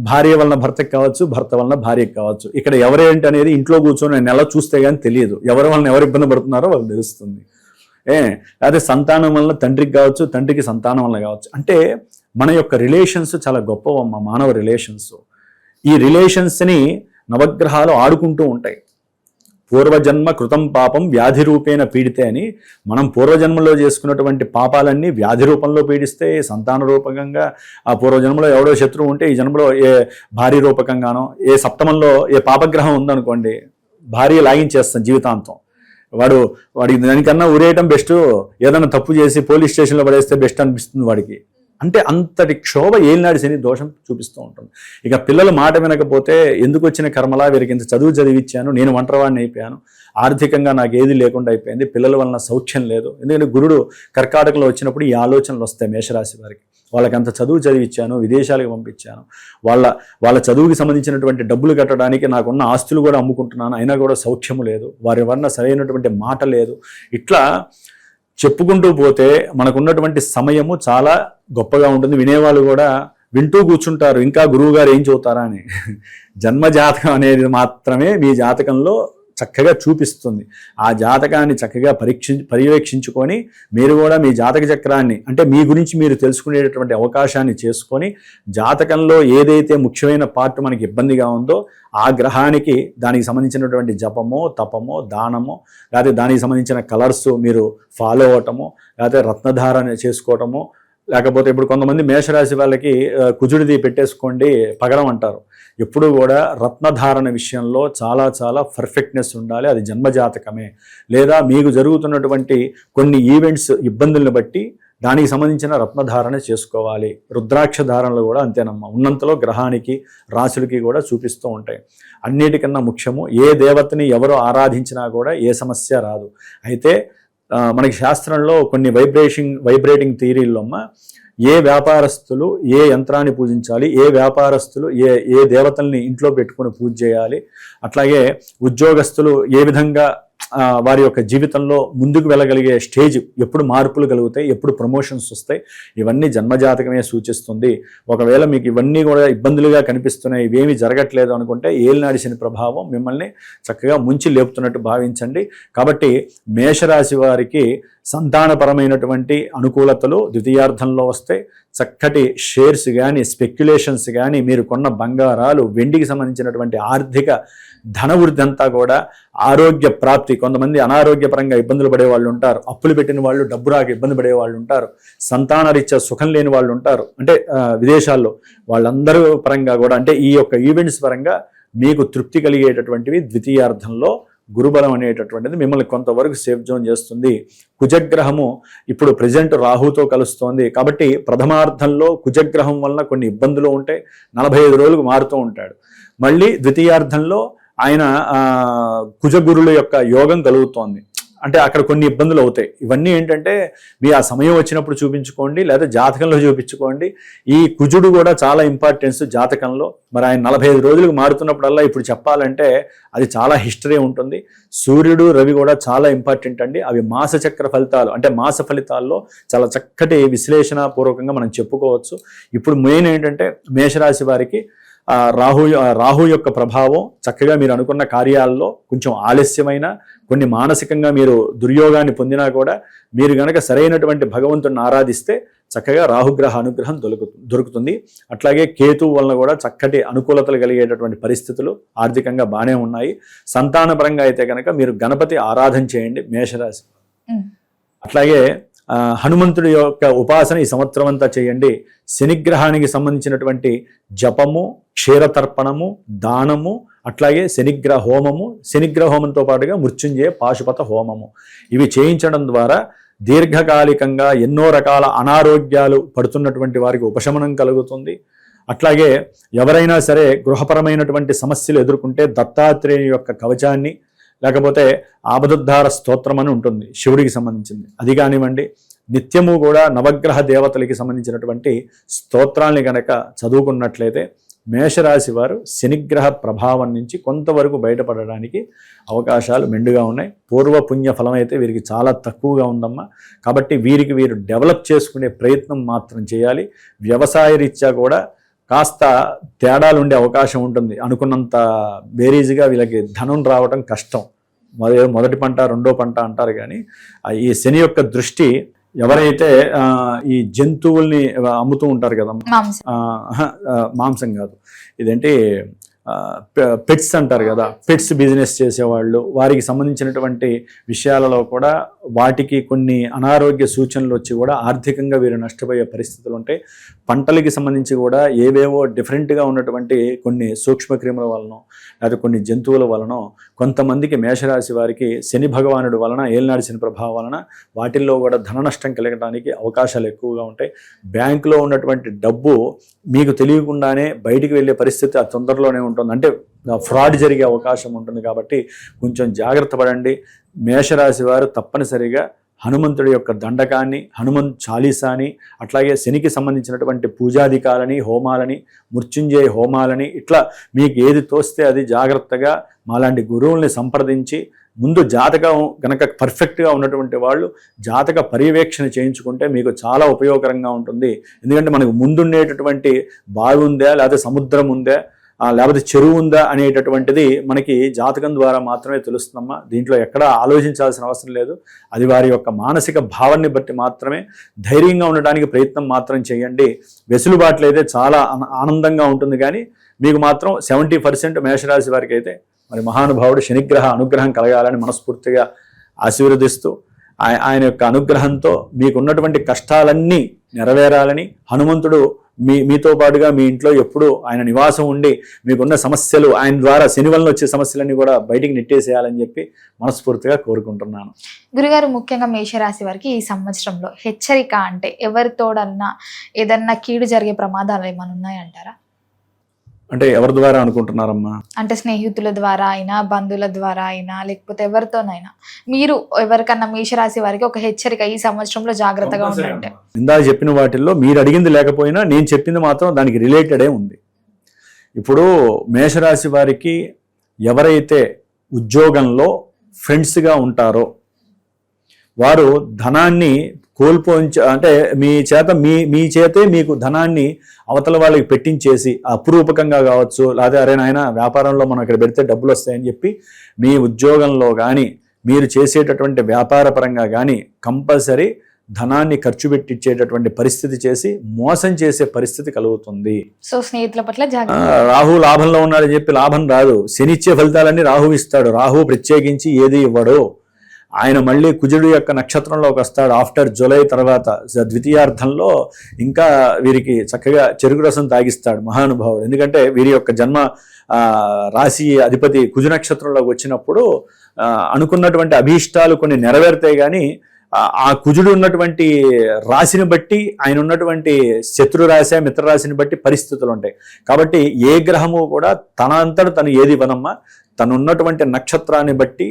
భార్య వలన భర్తకి కావచ్చు, భర్త వలన భార్యకి కావచ్చు. ఇక్కడ ఎవరేంటి అనేది ఇంట్లో కూర్చొని నెల చూస్తే కానీ తెలియదు. ఎవరి వలన ఎవరు ఇబ్బంది పడుతున్నారో వాళ్ళకి తెలుస్తుంది. అదే సంతానం వలన తండ్రికి కావచ్చు, తండ్రికి సంతానం వలన కావచ్చు. అంటే మన యొక్క రిలేషన్స్ చాలా గొప్పవమ్మ, మానవ రిలేషన్స్. ఈ రిలేషన్స్ని నవగ్రహాలు ఆడుకుంటూ ఉంటాయి. పూర్వజన్మ కృతం పాపం వ్యాధి రూపేణ పీడితే అని, మనం పూర్వజన్మలో చేసుకున్నటువంటి పాపాలన్నీ వ్యాధి రూపంలో పీడిస్తే, సంతాన రూపకంగా ఆ పూర్వజన్మలో ఎవడో శత్రువు ఉంటే ఈ జన్మలో ఏ భార్య రూపకంగానో, ఏ సప్తమంలో ఏ పాపగ్రహం ఉందనుకోండి, భార్య లాగించేస్తాం జీవితాంతం. వాడికి దానికన్నా ఉరేయటం బెస్ట్, ఏదైనా తప్పు చేసి పోలీస్ స్టేషన్లో పడేస్తే బెస్ట్ అనిపిస్తుంది వాడికి. అంటే అంతటి క్షోభ ఏలినాడి శని దోషం చూపిస్తూ ఉంటుంది. ఇక పిల్లలు మాట వినకపోతే ఎందుకు వచ్చిన కర్మలా, వీరికి ఇంత చదువు చదివించాను, నేను ఒంటరివాడిని అయిపోయాను, ఆర్థికంగా నాకు ఏది లేకుండా అయిపోయింది, పిల్లల వలన సౌఖ్యం లేదు. ఎందుకంటే గురుడు కర్కాటకలో వచ్చినప్పుడు ఈ ఆలోచనలు వస్తాయి మేషరాశి వారికి. వాళ్ళకి అంత చదువు చదివించాను, విదేశాలకు పంపించాను, వాళ్ళ చదువుకి సంబంధించినటువంటి డబ్బులు కట్టడానికి నాకున్న ఆస్తులు కూడా అమ్ముకుంటున్నాను, అయినా కూడా సౌఖ్యము లేదు, వారి వలన సరైనటువంటి మాట లేదు. ఇట్లా చెప్పుకుంటూ పోతే మనకున్నటువంటి సమయము చాలా గొప్పగా ఉంటుంది. వినేవాళ్ళు కూడా వింటూ కూర్చుంటారు, ఇంకా గురువు గారు ఏం చెబుతారా అని. జన్మజాతకం అనేది మాత్రమే మీ జాతకంలో చక్కగా చూపిస్తుంది. ఆ జాతకాన్ని చక్కగా పర్యవేక్షించుకొని మీరు కూడా మీ జాతక చక్రాన్ని, అంటే మీ గురించి మీరు తెలుసుకునేటటువంటి అవకాశాన్ని చేసుకొని, జాతకంలో ఏదైతే ముఖ్యమైన పార్ట్ మనకి ఇబ్బందిగా ఉందో ఆ గ్రహానికి దానికి సంబంధించినటువంటి జపమో, తపమో, దానమో, లేకపోతే దానికి సంబంధించిన కలర్స్ మీరు ఫాలో అవటమో, లేకపోతే రత్నధారణ చేసుకోవటమో, లేకపోతే ఇప్పుడు కొంతమంది మేషరాశి వాళ్ళకి కుజుడిది పెట్టేసుకోండి పగడం అంటారు. ఎప్పుడు కూడా రత్నధారణ విషయంలో చాలా చాలా పర్ఫెక్ట్నెస్ ఉండాలి. అది జన్మజాతకమే. లేదా మీకు జరుగుతున్నటువంటి కొన్ని ఈవెంట్స్ ఇబ్బందులను బట్టి దానికి సంబంధించిన రత్నధారణ చేసుకోవాలి. రుద్రాక్ష ధారణలు కూడా అంతేనమ్మా. ఉన్నంతలో గ్రహానికి, రాశులకి కూడా చూపిస్తూ ఉంటాయి. అన్నిటికన్నా ముఖ్యము ఏ దేవతని ఎవరు ఆరాధించినా కూడా ఏ సమస్య రాదు. అయితే మనకి శాస్త్రంలో కొన్ని వైబ్రేటింగ్ థియరీల్లో ఏ వ్యాపారస్తులు ఏ యంత్రాన్ని పూజించాలి, ఏ వ్యాపారస్తులు ఏ దేవతల్ని ఇంట్లో పెట్టుకుని పూజ చేయాలి, అట్లాగే ఉద్యోగస్తులు ఏ విధంగా వారి యొక్క జీవితంలో ముందుకు వెళ్ళగలిగే స్టేజ్, ఎప్పుడు మార్పులు కలుగుతాయి, ఎప్పుడు ప్రమోషన్స్ వస్తాయి, ఇవన్నీ జన్మజాతకమే సూచిస్తుంది. ఒకవేళ మీకు ఇవన్నీ కూడా ఇబ్బందులుగా కనిపిస్తున్నాయి, ఇవేమీ జరగట్లేదు అనుకుంటే ఏలినాడి శని ప్రభావం మిమ్మల్ని చక్కగా ముంచి లేపుతున్నట్టు భావించండి. కాబట్టి మేషరాశి వారికి సంతానపరమైనటువంటి అనుకూలతలు ద్వితీయార్థంలో వస్తాయి. చక్కటి షేర్స్ కానీ, స్పెక్యులేషన్స్ కానీ, మీరు కొన్న బంగారాలు, వెండికి సంబంధించినటువంటి ఆర్థిక ధనవృద్ధి అంతా కూడా, ఆరోగ్య ప్రాప్తి. కొంతమంది అనారోగ్యపరంగా ఇబ్బందులు పడే వాళ్ళు ఉంటారు, అప్పులు పెట్టిన వాళ్ళు డబ్బు రాక ఇబ్బంది పడే వాళ్ళు ఉంటారు, సంతానరీత్యా సుఖం లేని వాళ్ళు ఉంటారు, అంటే విదేశాల్లో. వాళ్ళందరూ పరంగా కూడా, అంటే ఈ యొక్క ఈవెంట్స్ పరంగా మీకు తృప్తి కలిగేటటువంటివి ద్వితీయార్థంలో గురుబలం అనేటటువంటిది మిమ్మల్ని కొంతవరకు సేఫ్ జోన్ చేస్తుంది. కుజగ్రహము ఇప్పుడు ప్రజెంట్ రాహుతో కలుస్తోంది కాబట్టి ప్రథమార్థంలో కుజగ్రహం వలన కొన్ని ఇబ్బందులు ఉంటాయి. 45 రోజులకు మారుతూ ఉంటాడు. మళ్ళీ ద్వితీయార్థంలో ఆయన కుజగురుల యొక్క యోగం కలుగుతోంది. అంటే అక్కడ కొన్ని ఇబ్బందులు అవుతాయి. ఇవన్నీ ఏంటంటే మీ ఆ సమయం వచ్చినప్పుడు చూపించుకోండి, లేదా జాతకంలో చూపించుకోండి. ఈ కుజుడు కూడా చాలా ఇంపార్టెన్స్ జాతకంలో. మరి ఆయన 45 రోజులకు మారుతున్నప్పుడల్లా ఇప్పుడు చెప్పాలంటే అది చాలా హిస్టరీ ఉంటుంది. సూర్యుడు, రవి కూడా చాలా ఇంపార్టెంట్ అండి. అవి మాసచక్ర ఫలితాలు, అంటే మాస ఫలితాల్లో చాలా చక్కటి విశ్లేషణ పూర్వకంగా మనం చెప్పుకోవచ్చు. ఇప్పుడు మెయిన్ ఏంటంటే మేషరాశి వారికి రాహు యొక్క ప్రభావం చక్కగా మీరు అనుకున్న కార్యాల్లో కొంచెం ఆలస్యమైన, కొన్ని మానసికంగా మీరు దుర్యోగాన్ని పొందినా కూడా మీరు గనక సరైనటువంటి భగవంతుడిని ఆరాధిస్తే చక్కగా రాహుగ్రహ అనుగ్రహం దొరుకుతుంది. అట్లాగే కేతువు వలన కూడా చక్కటి అనుకూలతలు కలిగేటటువంటి పరిస్థితులు ఆర్థికంగా బాగానే ఉన్నాయి. సంతానపరంగా అయితే కనుక మీరు గణపతి ఆరాధన చేయండి మేషరాశి. అట్లాగే హనుమంతుడి యొక్క ఉపాసన ఈ సంవత్సరం అంతా చేయండి. శనిగ్రహానికి సంబంధించినటువంటి జపము, క్షీరతర్పణము, దానము, అట్లాగే శనిగ్రహ హోమము, శనిగ్రహ హోమంతో పాటుగా మృత్యుంజయ పాశుపత హోమము, ఇవి చేయించడం ద్వారా దీర్ఘకాలికంగా ఎన్నో రకాల అనారోగ్యాలు పడుతున్నటువంటి వారికి ఉపశమనం కలుగుతుంది. అట్లాగే ఎవరైనా సరే గృహపరమైనటువంటి సమస్యలు ఎదుర్కొంటే దత్తాత్రేయుని యొక్క కవచాన్ని లేకపోతే ఆపదుద్ధార స్తోత్రం అని ఉంటుంది శివుడికి సంబంధించింది, అది కానివ్వండి. నిత్యము కూడా నవగ్రహ దేవతలకి సంబంధించినటువంటి స్తోత్రాల్ని కనుక చదువుకున్నట్లయితే మేషరాశి వారు శనిగ్రహ ప్రభావం నుంచి కొంతవరకు బయటపడడానికి అవకాశాలు మెండుగా ఉన్నాయి. పూర్వపుణ్య ఫలం అయితే వీరికి చాలా తక్కువగా ఉందమ్మా. కాబట్టి వీరు డెవలప్ చేసుకునే ప్రయత్నం మాత్రం చేయాలి. వ్యవసాయ రీత్యా కూడా కాస్త తేడాలు ఉండే అవకాశం ఉంటుంది. అనుకున్నంత బేరీజుగా వీళ్ళకి ధనం రావడం కష్టం. మొదటి పంట రెండో పంట అంటారు, కానీ ఈ శని యొక్క దృష్టి ఎవరైతే ఈ జంతువుల్ని అమ్ముతూ ఉంటారు కదా, మాంసం కాదు, ఇదేంటి పెట్స్ అంటారు కదా, పెట్స్ బిజినెస్ చేసేవాళ్ళు, వారికి సంబంధించినటువంటి విషయాలలో కూడా వాటికి కొన్ని అనారోగ్య సూచనలు వచ్చి కూడా ఆర్థికంగా వీరు నష్టపోయే పరిస్థితులు ఉంటాయి. పంటలకి సంబంధించి కూడా ఏవేవో డిఫరెంట్గా ఉన్నటువంటి కొన్ని సూక్ష్మక్రిముల వలన లేదా కొన్ని జంతువుల వలన కొంతమందికి మేషరాశి వారికి శని భగవానుడి వలన ఏలినాడు శని ప్రభావం వలన వాటిల్లో కూడా ధన నష్టం కలగడానికి అవకాశాలు ఎక్కువగా ఉంటాయి. బ్యాంకులో ఉన్నటువంటి డబ్బు మీకు తెలియకుండానే బయటికి వెళ్ళే పరిస్థితి ఆ తొందరలోనే ఉంటుంది, అంటే ఫ్రాడ్ జరిగే అవకాశం ఉంటుంది. కాబట్టి కొంచెం జాగ్రత్త పడండి. మేషరాశి వారు తప్పనిసరిగా హనుమంతుడి యొక్క దండకాన్ని, హనుమంత్ చాలీసాని, అట్లాగే శనికి సంబంధించినటువంటి పూజాధికాలని, హోమాలని, మృత్యుంజయ హోమాలని, ఇట్లా మీకు ఏది తోస్తే అది జాగ్రత్తగా మాలాంటి గురువుల్ని సంప్రదించి ముందు జాతకం కనుక పర్ఫెక్ట్గా ఉన్నటువంటి వాళ్ళు జాతక పర్యవేక్షణ చేయించుకుంటే మీకు చాలా ఉపయోగకరంగా ఉంటుంది. ఎందుకంటే మనకు ముందుండేటటువంటి బావి ఉందా, లేకపోతే సముద్రం ఉందా, లేకపోతే చెరువు ఉందా అనేటటువంటిది మనకి జాతకం ద్వారా మాత్రమే తెలుస్తుందమ్మా. దీంట్లో ఎక్కడా ఆలోచించాల్సిన అవసరం లేదు. అది వారి యొక్క మానసిక భావాన్ని బట్టి మాత్రమే. ధైర్యంగా ఉండడానికి ప్రయత్నం మాత్రం చేయండి. వెసులుబాట్లు అయితే చాలా ఆనందంగా ఉంటుంది, కానీ మీకు మాత్రం 70% మేషరాశి వారికి అయితే మరి మహానుభావుడు శనిగ్రహ అనుగ్రహం కలగాలని మనస్ఫూర్తిగా ఆశీర్వదిస్తూ ఆయన యొక్క అనుగ్రహంతో మీకున్నటువంటి కష్టాలన్నీ నెరవేరాలని, హనుమంతుడు మీతో పాటుగా మీ ఇంట్లో ఎప్పుడు ఆయన నివాసం ఉండి మీకున్న సమస్యలు ఆయన ద్వారా శని వలన వచ్చే సమస్యలన్నీ కూడా బయటికి నెట్టేసేయాలని చెప్పి మనస్ఫూర్తిగా కోరుకుంటున్నాను. గురుగారు, ముఖ్యంగా మేషరాశి వారికి ఈ సంవత్సరంలో హెచ్చరిక అంటే ఎవరితోడన్నా ఏదన్నా కీడు జరిగే ప్రమాదాలు ఏమైనా ఉన్నాయంటారా? అంటే ఎవరి ద్వారా అనుకుంటున్నారమ్మా? అంటే స్నేహితుల ద్వారా అయినా, బంధువుల ద్వారా అయినా, లేకపోతే ఎవరితోనైనా మీరు ఎవరికన్నా మేషరాశి వారికి ఒక హెచ్చరిక ఈ సంవత్సరంలో జాగ్రత్తగా ఉండండి. ఇందాక చెప్పిన వాటిల్లో మీరు అడిగింది లేకపోయినా నేను చెప్పింది మాత్రం దానికి రిలేటెడే ఉంది. ఇప్పుడు మేషరాశి వారికి ఎవరైతే ఉద్యోగంలో ఫ్రెండ్స్గా ఉంటారో వారు ధనాన్ని అంటే మీ చేతే మీకు ధనాన్ని అవతల వాళ్ళకి పెట్టించేసి అపురూపకంగా కావచ్చు, లేదా అరే నాయన వ్యాపారంలో మనం ఇక్కడ పెడితే డబ్బులు వస్తాయని చెప్పి మీ ఉద్యోగంలో కానీ మీరు చేసేటటువంటి వ్యాపార పరంగా కానీ కంపల్సరీ ధనాన్ని ఖర్చు పెట్టించేటటువంటి పరిస్థితి చేసి మోసం చేసే పరిస్థితి కలుగుతుంది. సో స్నేహితుల పట్ల రాహు లాభంలో ఉన్నాడని చెప్పి లాభం రాదు. శనిచ్చే ఫలితాలన్నీ రాహు ఇస్తాడు. రాహు ప్రత్యేకించి ఏది ఇవ్వడు. ఆయన మళ్ళీ కుజుడు యొక్క నక్షత్రంలోకి వస్తాడు ఆఫ్టర్ జూలై తర్వాత ద్వితీయార్థంలో. ఇంకా వీరికి చక్కగా చెరుకు రసం తాగిస్తాడు మహానుభావుడు. ఎందుకంటే వీరి యొక్క జన్మ రాశి అధిపతి కుజు నక్షత్రంలోకి వచ్చినప్పుడు అనుకున్నటువంటి అభీష్టాలు కొన్ని నెరవేరుతాయి, కానీ ఆ కుజుడు ఉన్నటువంటి రాశిని బట్టి, ఆయన ఉన్నటువంటి శత్రు రాశి మిత్ర రాశిని బట్టి పరిస్థితులు ఉంటాయి. కాబట్టి ఏ గ్రహము కూడా తన అంతట తను ఏది ఇవ్వనమ్మా, తను ఉన్నటువంటి నక్షత్రాన్ని బట్టి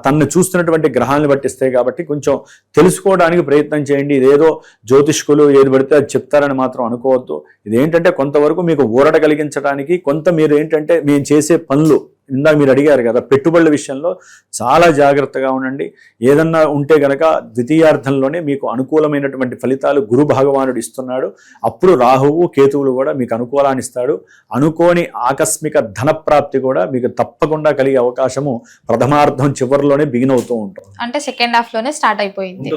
తను చూస్తున్నటువంటి గ్రహాలను బట్టిస్తాయి. కాబట్టి కొంచెం తెలుసుకోవడానికి ప్రయత్నం చేయండి. ఇదేదో జ్యోతిష్కులు ఏది పడితే అది చెప్తారని మాత్రం అనుకోవద్దు. ఇదేంటంటే కొంతవరకు మీకు ఊరట కలిగించడానికి, కొంత మీరు ఏంటంటే మేము చేసే పనులు ఇందాక మీరు అడిగారు కదా, పెట్టుబడుల విషయంలో చాలా జాగ్రత్తగా ఉండండి. ఏదన్నా ఉంటే గనక ద్వితీయార్థంలోనే మీకు అనుకూలమైనటువంటి ఫలితాలు గురు భగవానుడు ఇస్తున్నాడు. అప్పుడు రాహువు కేతువులు కూడా మీకు అనుకూలాన్ని ఇస్తాడు. అనుకోని ఆకస్మిక ధనప్రాప్తి కూడా మీకు తప్పకుండా కలిగే అవకాశము ప్రథమార్థం చివరిలోనే బిగిన్ అవుతూ ఉంటుంది. అంటే సెకండ్ హాఫ్ లోనే స్టార్ట్ అయిపోయింది.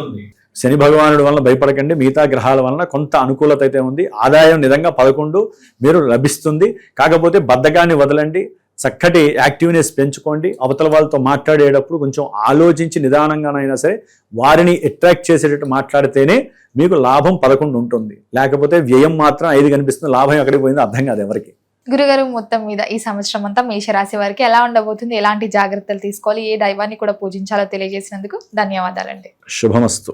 శని భగవానుడి వలన భయపడకండి. మిగతా గ్రహాల వలన కొంత అనుకూలత అయితే ఉంది. ఆదాయం నిజంగా 11 మీరు లభిస్తుంది. కాకపోతే బద్ధకాన్ని వదలండి. చక్కటి యాక్టివ్నెస్ పెంచుకోండి. అవతల వాళ్ళతో మాట్లాడేటప్పుడు కొంచెం ఆలోచించి నిదానంగానైనా సరే వారిని అట్రాక్ట్ చేసేటట్టు మాట్లాడితేనే మీకు లాభం 11 ఉంటుంది. లేకపోతే వ్యయం మాత్రం 5 కనిపిస్తుంది. లాభం ఎక్కడికి పోయిందో అర్థం కాదు ఎవరికి. గురుగారు, మొత్తం మీద ఈ సంవత్సరం అంతా మేషరాశి వారికి ఎలా ఉండబోతుంది, ఎలాంటి జాగ్రత్తలు తీసుకోవాలి, ఏ దైవాన్ని కూడా పూజించాలో తెలియజేసినందుకు ధన్యవాదాలండి. శుభమస్తు.